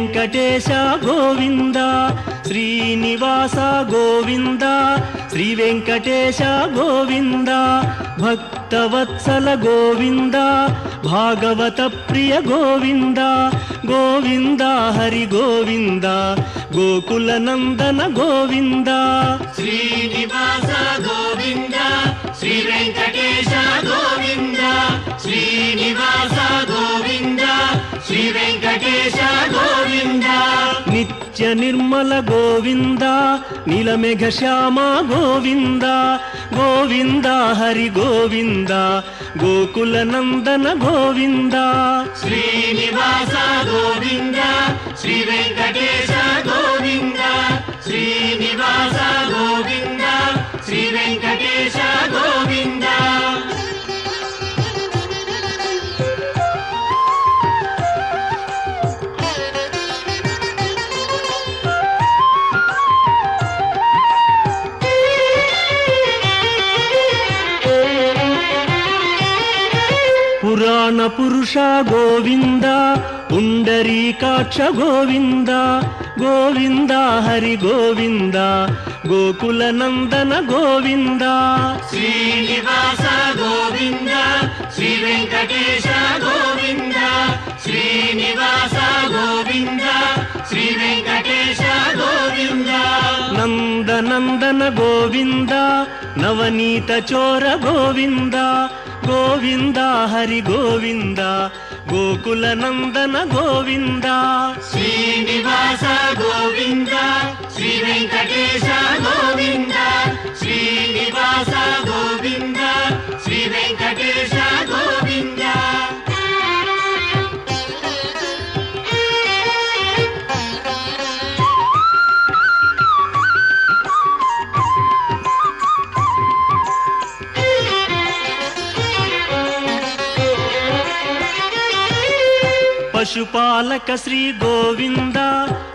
వెంకటేశ గోవింద, శ్రీనివాస గోవింద, శ్రీ వెంకటేశ గోవింద, భక్తవత్సల గోవింద, భాగవత ప్రియ గోవింద, గోవింద హరి గోవింద, గోకుల నందన గోవింద. శ్రీనివాస గోవింద, శ్రీ వెంకటేశ గోవింద, శ్రీనివాస గోవింద, శ్రీ వెంకటేశ గోవింద. నిత్య నిర్మల గోవింద, నీలమేఘ శ్యామ గోవింద, గోవింద హరి గోవింద, గోకుల నందన గోవింద. శ్రీనివాస గోవింద, శ్రీ వెంకటేశ గోవింద, శ్రీనివాస గోవింద, శ్రీ వెంకటేశ గోవింద. పురాణ పురుష గోవింద, పుండరీకాక్ష గోవింద, గోవింద హరి గోవింద, గోకుల నందన గోవింద. శ్రీనివాస గోవింద, శ్రీ వెంకటేశ గోవింద, శ్రీనివాస గోవింద, శ్రీ వెంకటేశ గోవింద. నందనందన గోవింద, నవనీత చోర గోవింద, గోవింద హరి గోవింద, గోకుల నందన గోవింద. శ్రీనివాస గోవింద, శ్రీ వెంకటేశ గోవింద, శ్రీనివాస గోవింద, శ్రీ వెంకటేశ గోవింద. పశుపాలక శ్రీ గోవింద,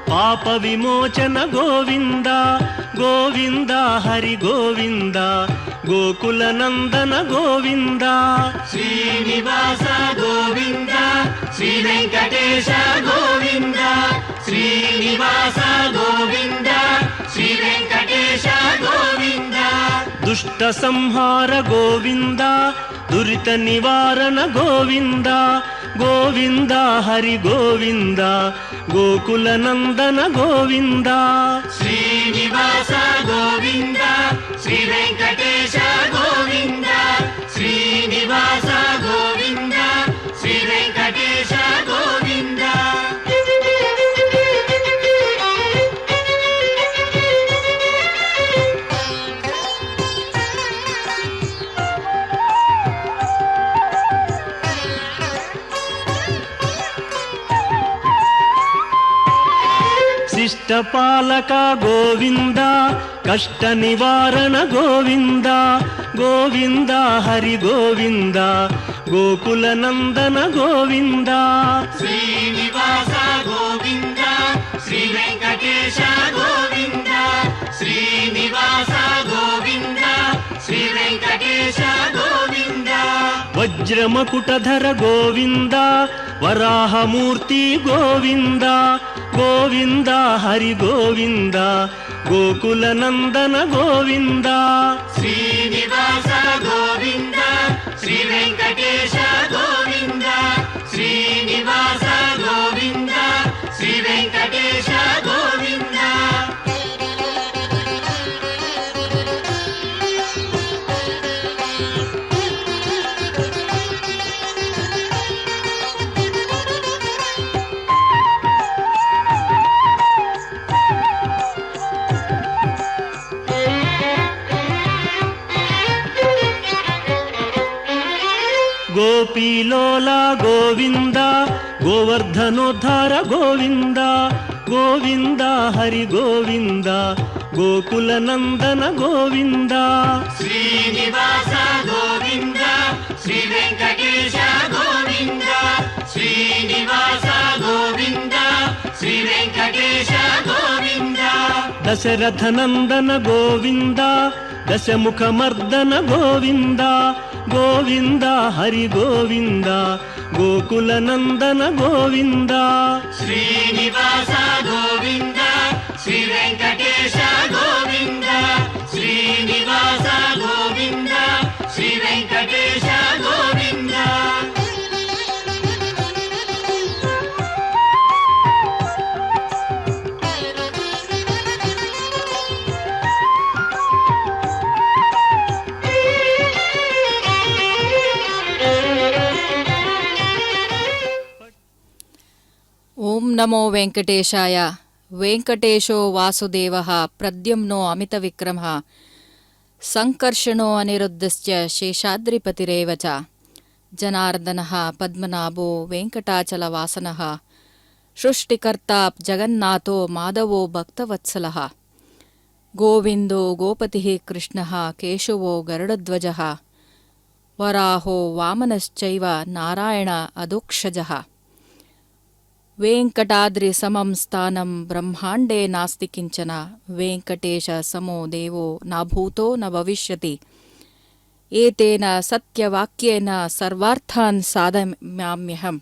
పాప విమోచన గోవింద, గోవింద హరి గోవింద, గోకుల నందన గోవింద. శ్రీనివాస గోవింద, శ్రీ వెంకటేశ గోవింద, శ్రీనివాస గోవింద, శ్రీ వెంకటేశ గోవింద. దుష్ట సంహార గోవింద, దురిత నివారణ గోవింద, గోవింద హరి గోవింద, గోకుల నందన గోవింద. శ్రీనివాస గోవింద, శ్రీ వెంకటేశ గోవింద, శ్రీనివాస గోవింద, శ్రీ వెంకటేశ గోవింద. శిష్టపాలక గోవింద, కష్ట నివారణ గోవింద, గోవింద హరి గోవింద, గోకుల నందన గోవింద. శ్రీనివాస గోవింద, శ్రీ వెంకటేశ గోవింద, శ్రీనివాస గోవింద, శ్రీ వెంకటేశ గోవింద. వజ్రమకుటధర గోవింద, వరాహమూర్తి గోవింద, గోవింద హరి గోవింద, గోకుల నందన గోవింద. శ్రీనివాస గోవింద, శ్రీ వెంకటేశ గోవింద, శ్రీనివాస గోవింద, శ్రీ వెంకటేశ గోవింద. గోపీలోల గోవింద, గోవర్ధనోద్ధార గోవింద, గోవింద హరి గోవింద, గోకుల నందన గోవింద. శ్రీనివాస గోవింద, శ్రీ వెంకటేశ గోవింద, శ్రీనివాస గోవింద, శ్రీ వెంకటేశ గోవింద. దశరథ నందన గోవింద, ದಶಮುಖ ಮರ್ದನ ಗೋವಿಂದ ಗೋವಿಂದ ಹರಿ ಗೋವಿಂದ ಗೋಕುಲ ನಂದನ ಗೋವಿಂದ ಶ್ರೀನಿವಾಸ ಗೋವಿಂದ ಶ್ರೀ ವೆಂಕಟೇಶ ಗೋವಿಂದ ಶ್ರೀನಿವಾಸ ಗೋವಿಂದ ಶ್ರೀ ವೆಂಕಟೇಶ ಗೋವಿಂದ. ಓಂ ನಮೋ ವೆಂಕಟೇಶಾಯ. ವೆಂಕಟೇಶೋ ವಾಸುದೇವಃ ಪ್ರದ್ಯುಮ್ನೋ ಅಮಿತವಿಕ್ರಮಃ ಸಂಕರ್ಷಣೋ ಅನಿರುದ್ಧಶ್ಚ ಶೇಷಾದ್ರಿಪತಿರೇವ ಚ ಜನಾರ್ದನಃ ಪದ್ಮನಾಭೋ ವೆಂಕಟಾಚಲವಾಸನಃ ಸೃಷ್ಟಿಕರ್ತಾ ಜಗನ್ನಾಥೋ ಮಾಧವೋ ಭಕ್ತವತ್ಸಲಃ ಗೋವಿಂದೋ ಗೋಪತಿಃ ಕೃಷ್ಣಃ ಕೇಶವೋ ಗರುಡಧ್ವಜಃ ವರಾಹೋ ವಾಮನಶ್ಚೈವ ನಾರಾಯಣ ಅಧೋಕ್ಷಜಃ ವೆಂಕಟಾದ್ರಿ ಸಮಂ ಸ್ಥಾನಂ ಬ್ರಹ್ಮಾಂಡೇ ನಾಸ್ತಿ ಕಿಂಚನ ವೆಂಕಟೇಶ ಸಮೋ ದೇವೋ ನ ಭೂತೋ ನ ಭವಿಷ್ಯತಿ ಏತೇನ ಸತ್ಯವಾಕ್ಯೇನ ಸರ್ವಾರ್ಥಾನ್ ಸಾಧಯಾಮ್ಯಹಂ.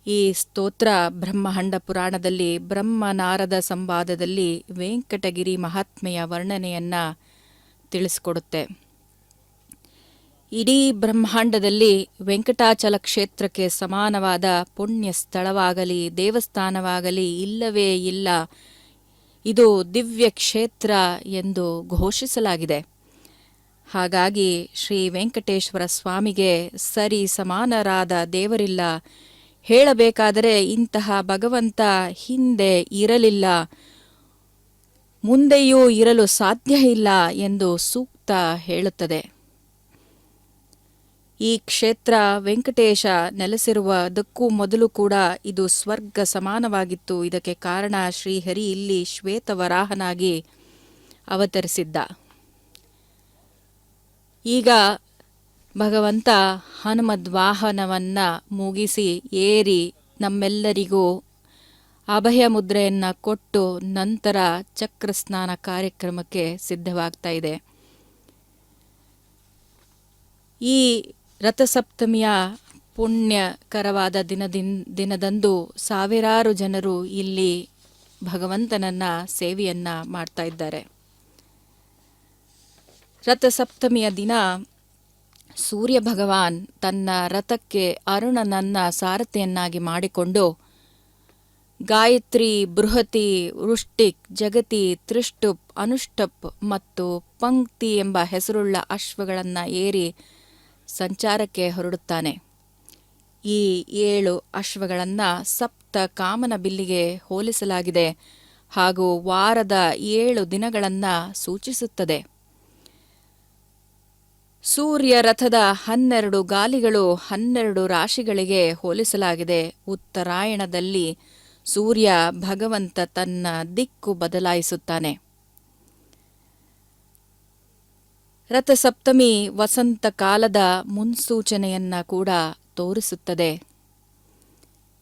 ಈ ಸ್ತೋತ್ರ ಬ್ರಹ್ಮಾಂಡ ಪುರಾಣದಲ್ಲಿ ಬ್ರಹ್ಮನಾರದ ಸಂವಾದದಲ್ಲಿ ವೆಂಕಟಗಿರಿ ಮಹಾತ್ಮೆಯ ವರ್ಣನೆಯನ್ನು ತಿಳಿಸಿಕೊಡುತ್ತೆ. ಇಡೀ ಬ್ರಹ್ಮಾಂಡದಲ್ಲಿ ವೆಂಕಟಾಚಲ ಕ್ಷೇತ್ರಕ್ಕೆ ಸಮಾನವಾದ ಪುಣ್ಯ ಸ್ಥಳವಾಗಲಿ ದೇವಸ್ಥಾನವಾಗಲಿ ಇಲ್ಲವೇ ಇಲ್ಲ. ಇದು ದಿವ್ಯ ಕ್ಷೇತ್ರ ಎಂದು ಘೋಷಿಸಲಾಗಿದೆ. ಹಾಗಾಗಿ ಶ್ರೀ ವೆಂಕಟೇಶ್ವರ ಸ್ವಾಮಿಗೆ ಸರಿ ಸಮಾನರಾದ ದೇವರಿಲ್ಲ. ಹೇಳಬೇಕಾದರೆ ಇಂತಹ ಭಗವಂತ ಹಿಂದೆ ಇರಲಿಲ್ಲ, ಮುಂದೆಯೂ ಇರಲು ಸಾಧ್ಯ ಇಲ್ಲ ಎಂದು ಸೂಕ್ತ ಹೇಳುತ್ತದೆ. ಈ ಕ್ಷೇತ್ರ ವೆಂಕಟೇಶ ನೆಲೆಸಿರುವುದಕ್ಕೂ ಮೊದಲು ಕೂಡ ಇದು ಸ್ವರ್ಗ ಸಮಾನವಾಗಿತ್ತು. ಇದಕ್ಕೆ ಕಾರಣ ಶ್ರೀಹರಿ ಇಲ್ಲಿ ಶ್ವೇತವರಾಹನಾಗಿ ಅವತರಿಸಿದ್ದ. ಈಗ ಭಗವಂತ ಹನುಮದ್ವಾಹನವನ್ನು ಮುಗಿಸಿ ಏರಿ ನಮ್ಮೆಲ್ಲರಿಗೂ ಅಭಯ ಮುದ್ರೆಯನ್ನು ಕೊಟ್ಟು ನಂತರ ಚಕ್ರಸ್ನಾನ ಕಾರ್ಯಕ್ರಮಕ್ಕೆ ಸಿದ್ಧವಾಗ್ತಾ ಇದೆ. ಈ ರಥಸಪ್ತಮಿಯ ಪುಣ್ಯಕರವಾದ ದಿನದಂದು ಸಾವಿರಾರು ಜನರು ಇಲ್ಲಿ ಭಗವಂತನನ್ನ ಸೇವೆಯನ್ನ ಮಾಡ್ತಾ ಇದ್ದಾರೆ. ರಥಸಪ್ತಮಿಯ ದಿನ ಸೂರ್ಯ ಭಗವಾನ್ ತನ್ನ ರಥಕ್ಕೆ ಅರುಣನನ್ನ ಸಾರಥಿಯನ್ನಾಗಿ ಮಾಡಿಕೊಂಡು ಗಾಯತ್ರಿ, ಬೃಹತಿ, ವೃಷ್ಟಿಕ್, ಜಗತಿ, ತ್ರಿಷ್ಟುಪ್, ಅನುಷ್ಟಪ್ ಮತ್ತು ಪಂಕ್ತಿ ಎಂಬ ಹೆಸರುಳ್ಳ ಅಶ್ವಗಳನ್ನು ಏರಿ ಸಂಚಾರಕ್ಕೆ ಹೊರಡುತ್ತಾನೆ. ಈ 7 ಅಶ್ವಗಳನ್ನು ಸಪ್ತ ಕಾಮನ ಬಿಲ್ಲಿಗೆ ಹೋಲಿಸಲಾಗಿದೆ ಹಾಗೂ ವಾರದ 7 ದಿನಗಳನ್ನು ಸೂಚಿಸುತ್ತದೆ. ಸೂರ್ಯ ರಥದ 12 ಗಾಲಿಗಳು 12 ರಾಶಿಗಳಿಗೆ ಹೋಲಿಸಲಾಗಿದೆ. ಉತ್ತರಾಯಣದಲ್ಲಿ ಸೂರ್ಯ ಭಗವಂತ ತನ್ನ ದಿಕ್ಕು ಬದಲಾಯಿಸುತ್ತಾನೆ. ರಥಸಪ್ತಮಿ ವಸಂತ ಕಾಲದ ಮುನ್ಸೂಚನೆಯನ್ನ ಕೂಡ ತೋರಿಸುತ್ತದೆ.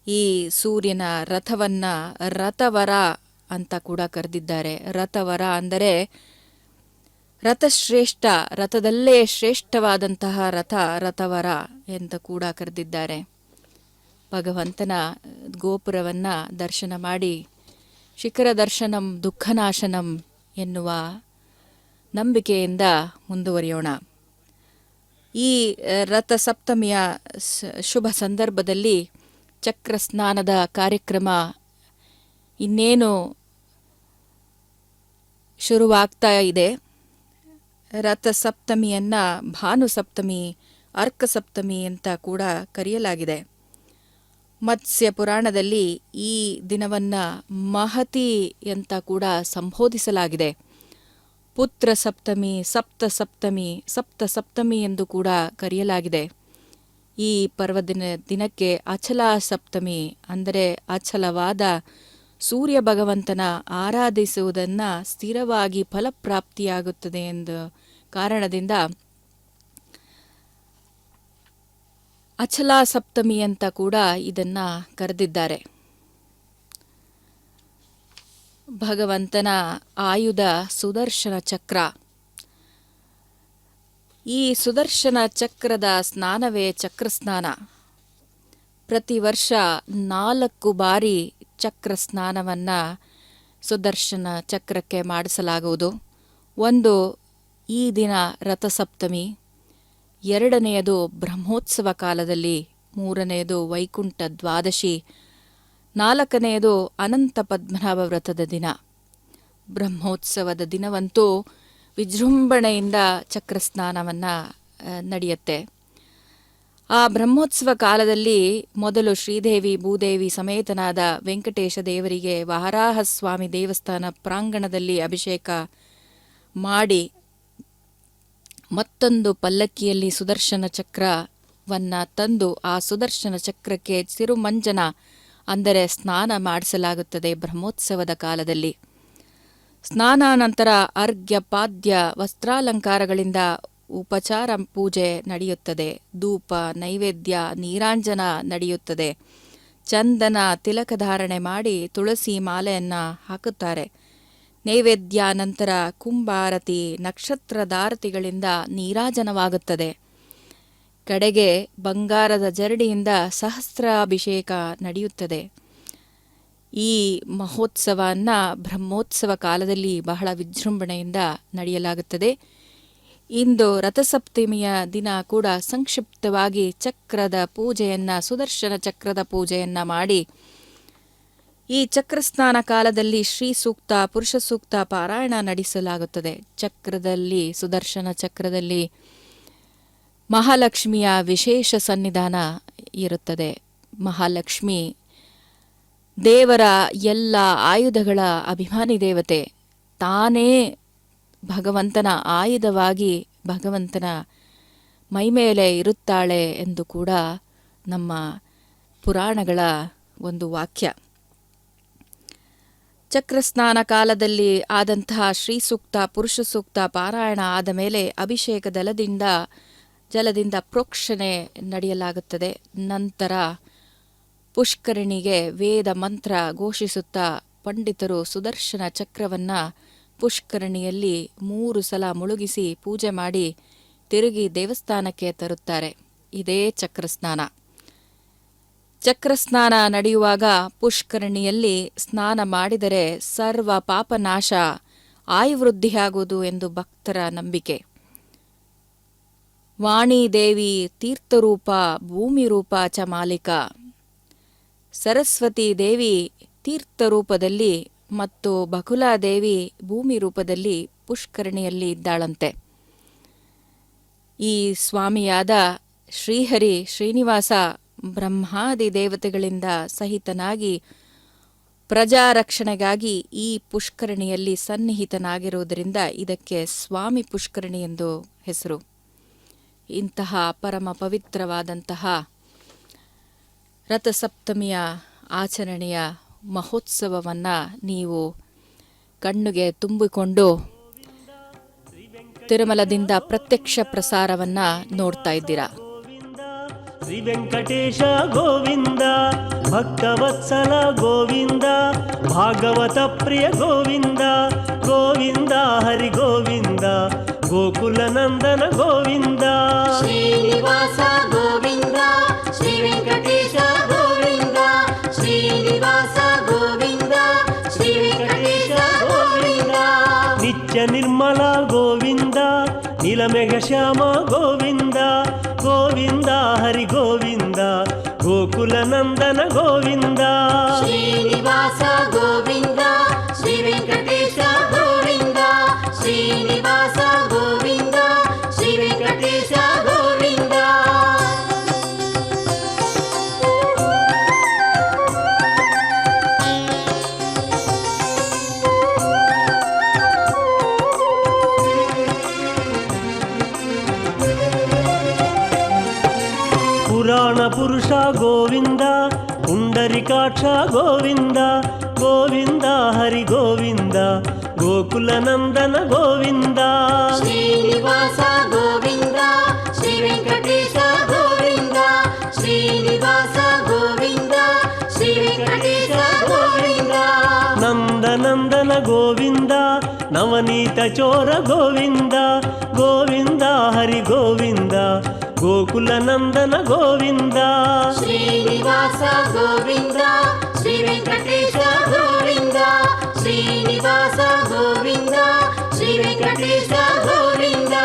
ಈ ಸೂರ್ಯನ ರಥವನ್ನ ರಥವರ ಅಂತ ಕೂಡ ಕರೆದಿದ್ದಾರೆ. ರಥವರ ಅಂದರೆ ರಥಶ್ರೇಷ್ಠ, ರಥದಲ್ಲೇ ಶ್ರೇಷ್ಠವಾದಂತಹ ರಥವರ ಎಂದು ಕೂಡ ಕರೆದಿದ್ದಾರೆ. ಭಗವಂತನ ಗೋಪುರವನ್ನ ದರ್ಶನ ಮಾಡಿ ಶಿಖರ ದರ್ಶನಂ ದುಃಖನಾಶನಂ ಎನ್ನುವ ನಂಬಿಕೆಯಿಂದ ಮುಂದುವರಿಯೋಣ. ಈ ರಥಸಪ್ತಮಿಯ ಶುಭ ಸಂದರ್ಭದಲ್ಲಿ ಚಕ್ರ ಸ್ನಾನದ ಕಾರ್ಯಕ್ರಮ ಇನ್ನೇನು ಶುರುವಾಗ್ತಾ ಇದೆ. ರಥಸಪ್ತಮಿಯನ್ನು ಭಾನುಸಪ್ತಮಿ, ಅರ್ಕಸಪ್ತಮಿ ಅಂತ ಕೂಡ ಕರೆಯಲಾಗಿದೆ. ಮತ್ಸ್ಯ ಪುರಾಣದಲ್ಲಿ ಈ ದಿನವನ್ನು ಮಹತಿ ಅಂತ ಕೂಡ ಸಂಬೋಧಿಸಲಾಗಿದೆ. ಪುತ್ರ ಸಪ್ತಮಿ, ಸಪ್ತ ಸಪ್ತಮಿ ಎಂದು ಕೂಡ ಕರೆಯಲಾಗಿದೆ. ಈ ದಿನಕ್ಕೆ ಅಚಲ ಸಪ್ತಮಿ ಅಂದರೆ ಅಚಲವಾದ ಸೂರ್ಯ ಭಗವಂತನ ಆರಾಧಿಸುವುದನ್ನು ಸ್ಥಿರವಾಗಿ ಫಲಪ್ರಾಪ್ತಿಯಾಗುತ್ತದೆ ಎಂದ ಕಾರಣದಿಂದ ಅಚಲ ಸಪ್ತಮಿ ಅಂತ ಕೂಡ ಇದನ್ನ ಕರೆದಿದ್ದಾರೆ. ಭಗವಂತನ ಆಯುಧ ಸುದರ್ಶನ ಚಕ್ರ. ಈ ಸುದರ್ಶನ ಚಕ್ರದ ಸ್ನಾನವೇ ಚಕ್ರಸ್ನಾನ. ಪ್ರತಿ ವರ್ಷ 4 ಬಾರಿ ಚಕ್ರ ಸ್ನಾನವನ್ನು ಸುದರ್ಶನ ಚಕ್ರಕ್ಕೆ ಮಾಡಿಸಲಾಗುವುದು. ಒಂದು ಈ ದಿನ ರಥಸಪ್ತಮಿ, 2ನೆಯದು ಬ್ರಹ್ಮೋತ್ಸವ ಕಾಲದಲ್ಲಿ, 3ನೆಯದು ವೈಕುಂಠ ದ್ವಾದಶಿ, 4ನೆಯದು ಅನಂತ ಪದ್ಮನಾಭ ವ್ರತದ ದಿನ. ಬ್ರಹ್ಮೋತ್ಸವದ ದಿನವಂತೂ ವಿಜೃಂಭಣೆಯಿಂದ ಚಕ್ರಸ್ನಾನವನ್ನು ನಡೆಯುತ್ತೆ. ಆ ಬ್ರಹ್ಮೋತ್ಸವ ಕಾಲದಲ್ಲಿ ಮೊದಲು ಶ್ರೀದೇವಿ ಭೂದೇವಿ ಸಮೇತನಾದ ವೆಂಕಟೇಶ ದೇವರಿಗೆ ವರಾಹಸ್ವಾಮಿ ದೇವಸ್ಥಾನ ಪ್ರಾಂಗಣದಲ್ಲಿ ಅಭಿಷೇಕ ಮಾಡಿ ಮತ್ತೊಂದು ಪಲ್ಲಕ್ಕಿಯಲ್ಲಿ ಸುದರ್ಶನ ಚಕ್ರವನ್ನು ತಂದು ಆ ಸುದರ್ಶನ ಚಕ್ರಕ್ಕೆ ಸಿರುಮಂಜನ ಅಂದರೆ ಸ್ನಾನ ಮಾಡಿಸಲಾಗುತ್ತದೆ. ಬ್ರಹ್ಮೋತ್ಸವದ ಕಾಲದಲ್ಲಿ ಸ್ನಾನಾನಂತರ ಅರ್ಘ್ಯ ಪಾದ್ಯ ವಸ್ತ್ರಾಲಂಕಾರಗಳಿಂದ ಉಪಚಾರ ಪೂಜೆ ನಡೆಯುತ್ತದೆ. ಧೂಪ ನೈವೇದ್ಯ ನೀರಾಂಜನ ನಡೆಯುತ್ತದೆ. ಚಂದನ ತಿಲಕಧಾರಣೆ ಮಾಡಿ ತುಳಸಿ ಮಾಲೆಯನ್ನು ಹಾಕುತ್ತಾರೆ. ನೈವೇದ್ಯ ನಂತರ ಕುಂಭಾರತಿ ನಕ್ಷತ್ರದಾರತಿಗಳಿಂದ ನೀರಾಜನವಾಗುತ್ತದೆ. ಕಡೆಗೆ ಬಂಗಾರದ ಜರಡಿಯಿಂದ ಸಹಸ್ರಾಭಿಷೇಕ ನಡೆಯುತ್ತದೆ. ಈ ಮಹೋತ್ಸವವನ್ನು ಬ್ರಹ್ಮೋತ್ಸವ ಕಾಲದಲ್ಲಿ ಬಹಳ ವಿಜೃಂಭಣೆಯಿಂದ ನಡೆಯಲಾಗುತ್ತದೆ. ಇಂದು ರಥಸಪ್ತಮಿಯ ದಿನ ಕೂಡ ಸಂಕ್ಷಿಪ್ತವಾಗಿ ಚಕ್ರದ ಪೂಜೆಯನ್ನು ಸುದರ್ಶನ ಚಕ್ರದ ಪೂಜೆಯನ್ನು ಮಾಡಿ ಈ ಚಕ್ರಸ್ನಾನ ಕಾಲದಲ್ಲಿ ಶ್ರೀ ಸೂಕ್ತ ಪುರುಷ ಸೂಕ್ತ ಪಾರಾಯಣ ನಡೆಸಲಾಗುತ್ತದೆ. ಚಕ್ರದಲ್ಲಿ ಸುದರ್ಶನ ಚಕ್ರದಲ್ಲಿ ಮಹಾಲಕ್ಷ್ಮಿಯ ವಿಶೇಷ ಸನ್ನಿಧಾನ ಇರುತ್ತದೆ. ಮಹಾಲಕ್ಷ್ಮಿ ದೇವರ ಎಲ್ಲ ಆಯುಧಗಳ ಅಭಿಮಾನಿ ದೇವತೆ. ತಾನೇ ಭಗವಂತನ ಆಯುಧವಾಗಿ ಭಗವಂತನ ಮೈಮೇಲೆ ಇರುತ್ತಾಳೆ ಎಂದು ಕೂಡ ನಮ್ಮ ಪುರಾಣಗಳ ಒಂದು ವಾಕ್ಯ. ಚಕ್ರಸ್ನಾನ ಕಾಲದಲ್ಲಿ ಆದಂತಹ ಶ್ರೀ ಸೂಕ್ತ ಪುರುಷ ಸೂಕ್ತ ಪಾರಾಯಣ ಆದ ಮೇಲೆ ಅಭಿಷೇಕ ಜಲದಿಂದ ಪ್ರೋಕ್ಷಣೆ ನಡೆಯಲಾಗುತ್ತದೆ. ನಂತರ ಪುಷ್ಕರಣಿಗೆ ವೇದ ಮಂತ್ರ ಘೋಷಿಸುತ್ತಾ ಪಂಡಿತರು ಸುದರ್ಶನ ಚಕ್ರವನ್ನು ಪುಷ್ಕರಣಿಯಲ್ಲಿ 3 ಸಲ ಮುಳುಗಿಸಿ ಪೂಜೆ ಮಾಡಿ ತಿರುಗಿ ದೇವಸ್ಥಾನಕ್ಕೆ ತರುತ್ತಾರೆ. ಇದೇ ಚಕ್ರಸ್ನಾನ. ಚಕ್ರಸ್ನಾನ ನಡೆಯುವಾಗ ಪುಷ್ಕರಣಿಯಲ್ಲಿ ಸ್ನಾನ ಮಾಡಿದರೆ ಸರ್ವ ಪಾಪನಾಶ ಆಯುವೃದ್ಧಿಯಾಗುವುದು ಎಂದು ಭಕ್ತರ ನಂಬಿಕೆ. ವಾಣಿದೇವಿ ತೀರ್ಥರೂಪ ಭೂಮಿ ರೂಪ ಚ ಮಾಲಿಕ. ಸರಸ್ವತಿ ದೇವಿ ತೀರ್ಥರೂಪದಲ್ಲಿ ಮತ್ತು ಬಕುಲಾದೇವಿ ಭೂಮಿ ರೂಪದಲ್ಲಿ ಪುಷ್ಕರಣಿಯಲ್ಲಿ ಇದ್ದಾಳಂತೆ. ಈ ಸ್ವಾಮಿಯಾದ ಶ್ರೀಹರಿ ಶ್ರೀನಿವಾಸ ಬ್ರಹ್ಮಾದಿ ದೇವತೆಗಳಿಂದ ಸಹಿತನಾಗಿ ಪ್ರಜಾರಕ್ಷಣೆಗಾಗಿ ಈ ಪುಷ್ಕರಣಿಯಲ್ಲಿ ಸನ್ನಿಹಿತನಾಗಿರುವುದರಿಂದ ಇದಕ್ಕೆ ಸ್ವಾಮಿ ಪುಷ್ಕರಣಿ ಎಂದು ಹೆಸರು. ಇಂತಹ ಪರಮ ಪವಿತ್ರವಾದಂತಹ ರಥಸಪ್ತಮಿಯ ಆಚರಣೆಯ ಮಹೋತ್ಸವವನ್ನು ನೀವು ಕಣ್ಣಿಗೆ ತುಂಬಿಕೊಂಡು ತಿರುಮಲದಿಂದ ಪ್ರತ್ಯಕ್ಷ ಪ್ರಸಾರವನ್ನು ನೋಡ್ತಾ ಇದ್ದೀರಾ. ಶ್ರೀ ವೆಂಕಟೇಶ ಗೋವಿಂದ, ಭಕ್ತವತ್ಸಲ ಗೋವಿಂದ, ಭಾಗವತ ಪ್ರಿಯ ಗೋವಿಂದ, ಗೋವಿಂದ ಹರಿ ಗೋವಿಂದ, ಗೋಕುಲ ನಂದನ ಗೋವಿಂದ. ಶ್ರೀನಿವಾಸ ಗೋವಿಂದ, ಶ್ರೀ ವೆಂಕಟೇಶ ಗೋವಿಂದ, ಶ್ರೀನಿವಾಸ ಗೋವಿಂದ, ಶ್ರೀ ವೆಂಕಟೇಶ ಗೋವಿಂದ. ನಿತ್ಯ ನಿರ್ಮಲ ಗೋವಿಂದ, ನೀಲಮೇಘ ಶ್ಯಾಮ ಗೋವಿಂದ, ಗೋವಿಂದ ಹರಿ ಗೋವಿಂದ, ಗೋಕುಲ ನಂದನ ಗೋವಿಂದ. ಶ್ರೀನಿವಾಸ ಗೋವಿಂದ, ಶ್ರೀ ವೆಂಕಟೇಶ ಗೋವಿಂದ, ಶ್ರೀನಿವಾಸ ಗೋವಿಂದ, ಶ್ರೀ ವೆಂಕಟೇಶ ಗೋವಿಂದ. ಪುರಾಣ ಪುರುಷ ಗೋವಿಂದ, ಪುಂಡರಿಕಾಕ್ಷ ಗೋವಿಂದ, ಗೋವಿಂದ ಹರಿ ಗೋವಿಂದ, ಗೋಕುಲ ನಂದನ ಗೋವಿಂದ. ಶ್ರೀನಿವಾಸ ಗೋವಿಂದ, ಶ್ರೀ ವೆಂಕಟೇಶ ಗೋವಿಂದ, ಶ್ರೀನಿವಾಸ ಗೋವಿಂದ, ಶ್ರೀ ವೆಂಕಟೇಶ ಗೋವಿಂದ. ನಂದನಂದನ ಗೋವಿಂದ ನವನೀತ ಚೋರ ಗೋವಿಂದ ಗೋವಿಂದ ಹರಿ ಗೋವಿಂದ ಗೋಕುಲ ನಂದನ ಗೋವಿಂದ ಶ್ರೀನಿವಾಸ ಗೋವಿಂದ ಶ್ರೀ ವೆಂಕಟೇಶ ಗೋವಿಂದ ಶ್ರೀನಿವಾಸ ಗೋವಿಂದ ಶ್ರೀ ವೆಂಕಟೇಶ ಗೋವಿಂದ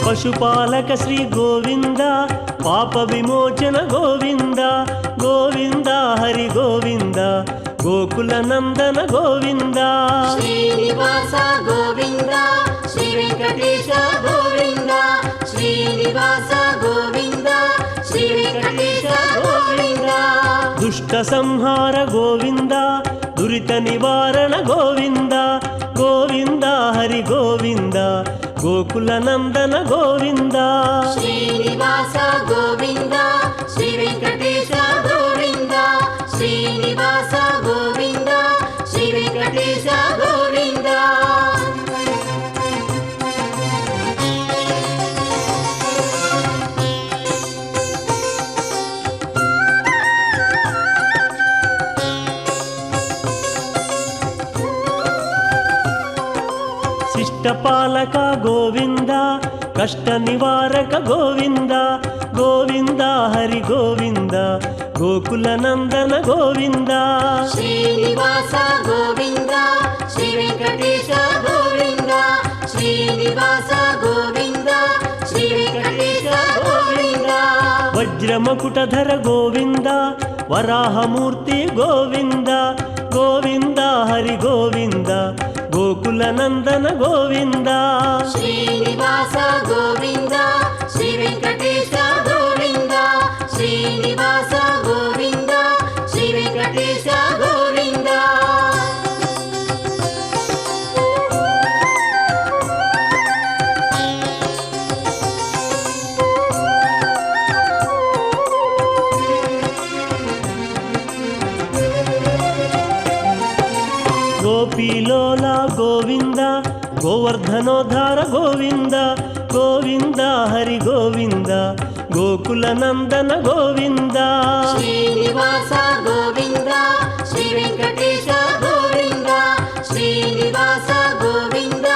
ಪಶುಪಾಲಕ ಶ್ರೀ ಗೋವಿಂದ ಪಾಪ ವಿಮೋಚನ ಗೋವಿಂದ ಗೋವಿಂದ ಹರಿ ಗೋವಿಂದ ಗೋಕುಲ ನಂದನ ಗೋವಿಂದ ಶ್ರೀನಿವಾಸ ಗೋವಿಂದ ಶ್ರೀ ವೆಂಕಟೇಶ ಗೋವಿಂದ ಶ್ರೀನಿವಾಸ ಗೋವಿಂದ ಶ್ರೀ ವೆಂಕಟೇಶ ಗೋವಿಂದ ದುಷ್ಟ ಸಂಹಾರ ಗೋವಿಂದ ದುರಿತ ನಿವಾರಣ ಗೋವಿಂದ ಗೋವಿಂದ ಹರಿ ಗೋವಿಂದ ಗೋಕುಲ ನಂದನ ಗೋವಿಂದ ಶ್ರೀನಿವಾಸ ಗೋವಿಂದ ಶ್ರೀ ವೆಂಕಟೇಶ ಗೋವಿಂದ ಶ್ರೀನಿವಾಸ ಗೋವಿಂದ ಶ್ರೀ ವೆಂಕಟೇಶ ಗೋವಿಂದ ಶಿಷ್ಟಪಾಲಕ ಗೋವಿಂದ ಕಷ್ಟ ನಿವಾರಕ ಗೋವಿಂದ ಗೋವಿಂದ ಹರಿ ಗೋವಿಂದ ಗೋಕುಲ ನಂದನ ಗೋವಿಂದ ಶ್ರೀನಿವಾಸ ಗೋವಿಂದ ಶ್ರೀ ವೆಂಕಟೇಶ ಗೋವಿಂದ ಶ್ರೀನಿವಾಸ ಗೋವಿಂದ ಶ್ರೀ ವೆಂಕಟೇಶ ಗೋವಿಂದ ವಜ್ರ ಮಕುಟಧರ ಗೋವಿಂದ ವರಾಹ ಮೂರ್ತಿ ಗೋವಿಂದ ಗೋವಿಂದ ಹರಿ ಗೋವಿಂದ ಗೋಕುಲ ನಂದನ ಗೋವಿಂದ ಶ್ರೀನಿವಾಸ ಗೋವಿಂದ ಶ್ರೀ ವೆಂಕಟೇಶ ಗೋವಿಂದ ಶ್ರೀನಿವಾಸ ಗೋವಿಂದ ಶ್ರೀ ವೆಂಕಟೇಶ ಗೋವಿಂದ ಗೋಪಿಲೋಲ ಗೋವಿಂದ ಗೋವರ್ಧನೋದ್ಧಾರ ಗೋವಿಂದ ಗೋವಿಂದ ಹರಿ ಗೋವಿಂದ ಗೋಕುಲ ನಂದನ ಗೋವಿಂದ ಶ್ರೀನಿವಾಸ ಗೋವಿಂದ ಶ್ರೀ ವೆಂಕಟೇಶ ಗೋವಿಂದ ಶ್ರೀನಿವಾಸ ಗೋವಿಂದ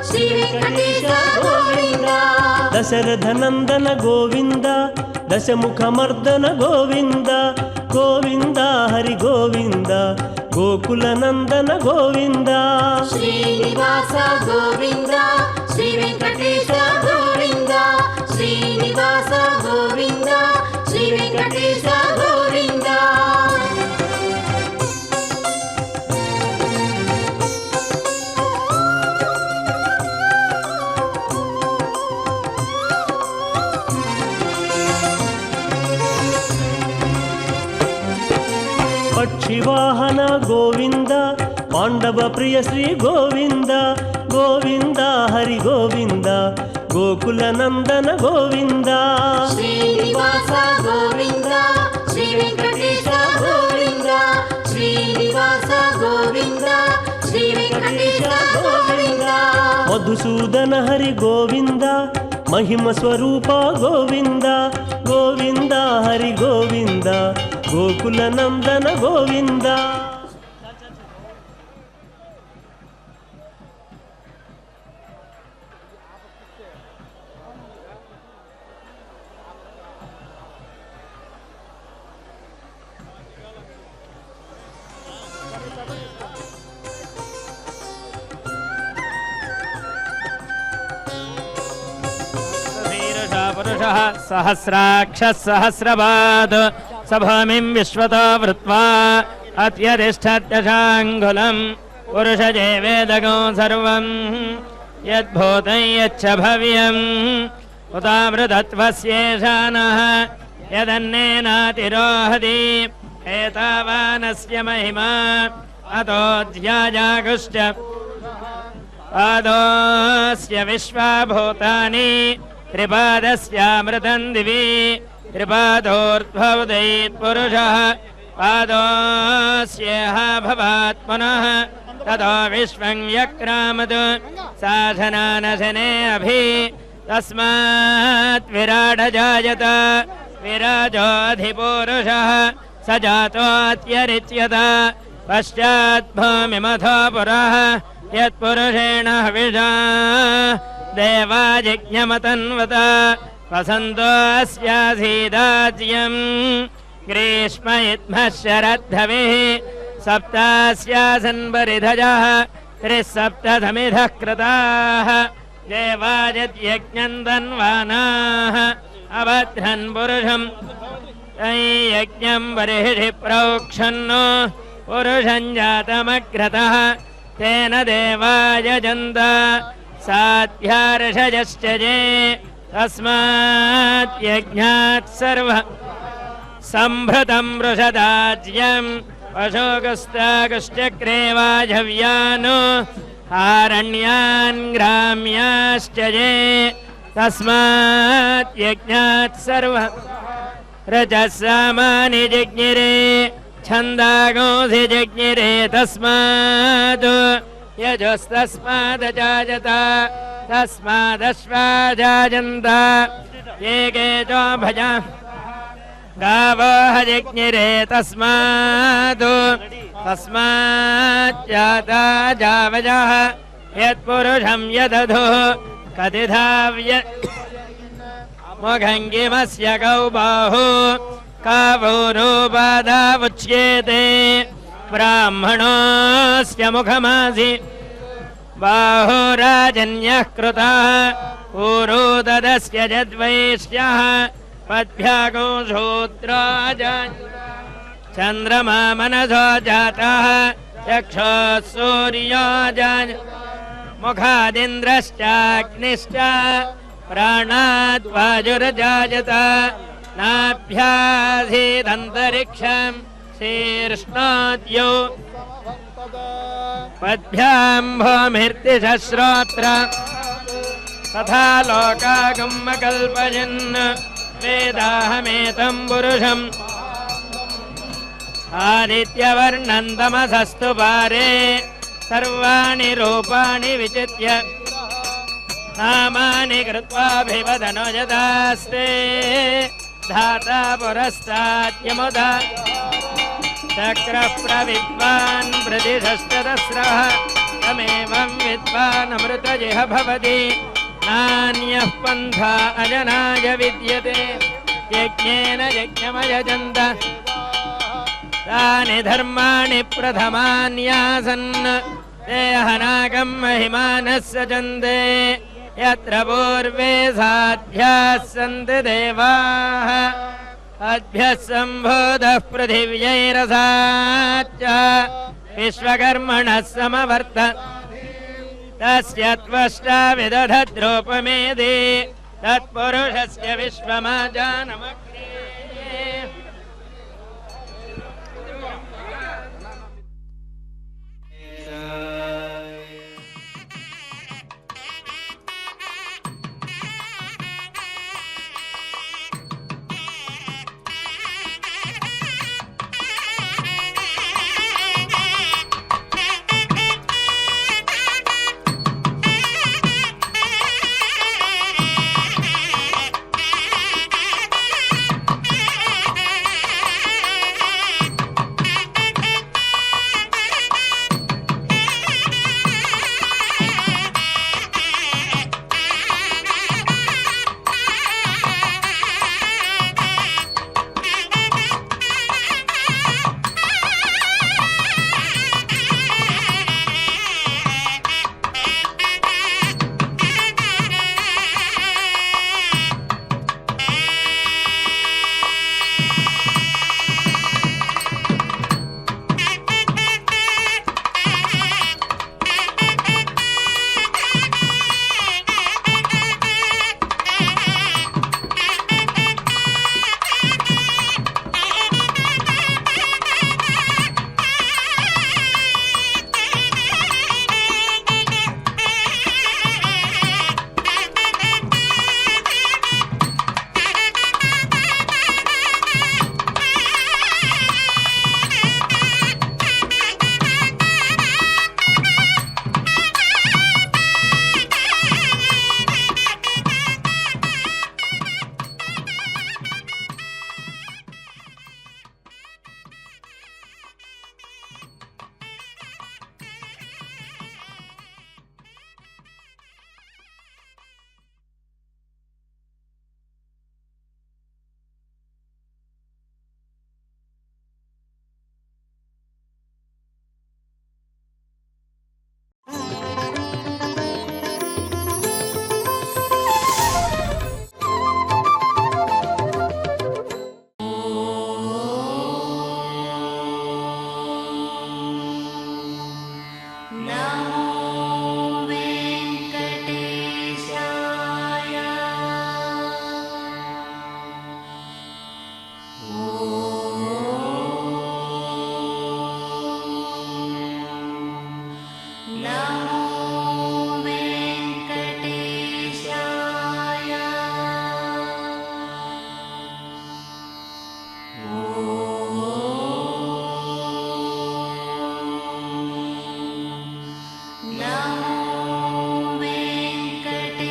ಶ್ರೀ ವೆಂಕಟೇಶ ಗೋವಿಂದ ದಶರಥ ನಂದನ ಗೋವಿಂದ ದಶಮುಖ ಮರ್ದನ ಗೋವಿಂದ ಗೋವಿಂದ ಹರಿ ಗೋವಿಂದ ಗೋಕುಲ ನಂದನ ಗೋವಿಂದ ಶ್ರೀನಿವಾಸ ಗೋವಿಂದ ಶ್ರೀ ವೆಂಕಟೇಶ ಗೋವಿಂದ ಶ್ರೀನಿವಾಸ ಗೋವಿಂದ ಶ್ರೀ ವೆಂಕಟೇಶ ಗೋವಿಂದ ಪಕ್ಷಿವಾಹನ ಗೋವಿಂದ ಪಾಂಡವ ಪ್ರಿಯ ಶ್ರೀ ಗೋವಿಂದ ಗೋವಿಂದ ಹರಿ ಗೋವಿಂದ ಗೋಕುಲ ನಂದನ ಗೋವಿಂದ ಶ್ರೀನಿವಾಸ ಗೋವಿಂದ ಶ್ರೀ ವೆಂಕಟೇಶ ಗೋವಿಂದ ಶ್ರೀನಿವಾಸ ಗೋವಿಂದ ಶ್ರೀ ವೆಂಕಟೇಶ ಗೋವಿಂದ ಮಧುಸೂದನ ಹರಿ ಗೋವಿಂದ ಮಹಿಮ ಸ್ವರೂಪ ಗೋವಿಂದ ಗೋವಿಂದ ಹರಿ ಗೋವಿಂದ ಗೋಕುಲ ನಂದನ ಗೋವಿಂದ पुरुषः सहस्राक्षः सहस्रपाद सभूमिं विश्वतो वृत्वा अत्यतिष्ठत्यशाङ्गुलम् पुरुषजे वेदगो सर्वं यद्भूतं यच्च भव्यम् उतामृतत्वस्येषानः यदन्नेनातिरोहति एतावानस्य महिमा अतोऽध्यायागुश्च पादोऽस्य विश्वाभूतानि त्रिपादस्यामृतं दिवि त्रिपादोर्ध्वोदयेत् पुरुषः पादोऽस्येह भवात् पुनः ततो विश्वं व्यक्रामत् साधनानशने अभि तस्मात् विराड जायत विराजोऽधिपूरुषः स जातोऽत्यरिच्यत पश्चात् भूमिमथो पुरः यत्पुरुषेण हविषा देवा जिज्ञमतन्वत वसन्तोऽस्यासीदाज्यम् ग्रीष्म इत्मः शरद्धविः सप्तास्यासन् परिधजः त्रिसप्तधमिधः कृताः देवायज्ञम् तन्वानाः अभद्रन् पुरुषम् यज्ञम् बर्हिषि प्रोक्षन्नो पुरुषम् जातमग्रतः तेन देवायजन्त साध्यार्षयश्च ये तस्मात् यज्ञात् सर्व सम्भृतम् वृषदाज्यम् अशोकस्ताकश्चक्रे वाजव्यानो आरण्यान् ग्राम्याश्च ये तस्मात् यज्ञात् सर्व रजसामानि जज्ञिरे छन्दागोऽसि जज्ञिरे तस्मात् यजस्तस्मादजायत तस्मादश्वा जायन्त एके च भजा गावः जज्ञिरे तस्मात् तस्माज्जाता जावजः यत्पुरुषं यदधुः कतिधाव्य मुखङ्गिमस्य कौ बाहु कावोरुपादावुच्येते ब्राह्मणोऽस्य मुखमासि बाहुराजन्यः कृतः ऊरो तदस्य यद्वैश्यः पद्भ्यागो शूद्राज चन्द्रमा मनसो जातः चक्षुः सूर्योऽजाय मुखादिन्द्रश्चाग्निश्च प्राणाद्वायुर्जायत नाभ्यासीदन्तरिक्षम् शीर्ष्णाद्यो पद्भ्याम् भूमिर्दिशश्रोत्र तथा लोकागम् कल्पयन् वेदाहमेतम् पुरुषम् आदित्यवर्णम् तमसस्तु पारे सर्वाणि रूपाणि विचित्य नामानि कृत्वाभिवदनो यदास्ते धाता पुरस्ताद्यमुदा चक्रः प्रविद्वान् प्रतिषष्टदस्रः तमेवं विद्वान् अमृतजिह भवति नान्यः पन्था अजनाय विद्यते यज्ञेन यज्ञमयजन्त तानि धर्माणि प्रथमान्यासन् ते हनाकम् महिमानः सचन्ते यत्र पूर्वे साध्याः सन्ति देवाः अद्भ्यः सम्भूतः पृथिव्यैरसाच्च विश्वकर्मणः समवर्त तस्य त्वष्टा विदधद्रूपमेधि तत्पुरुषस्य विश्वमाजानमग्रे नमो वेङ्कटेशाय नमो वेङ्कटेशाय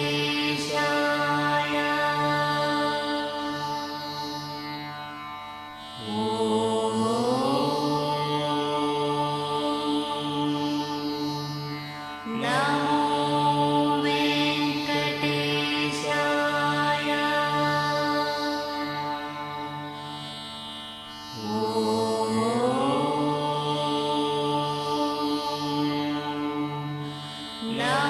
नमो वेङ्कटेशाय नमो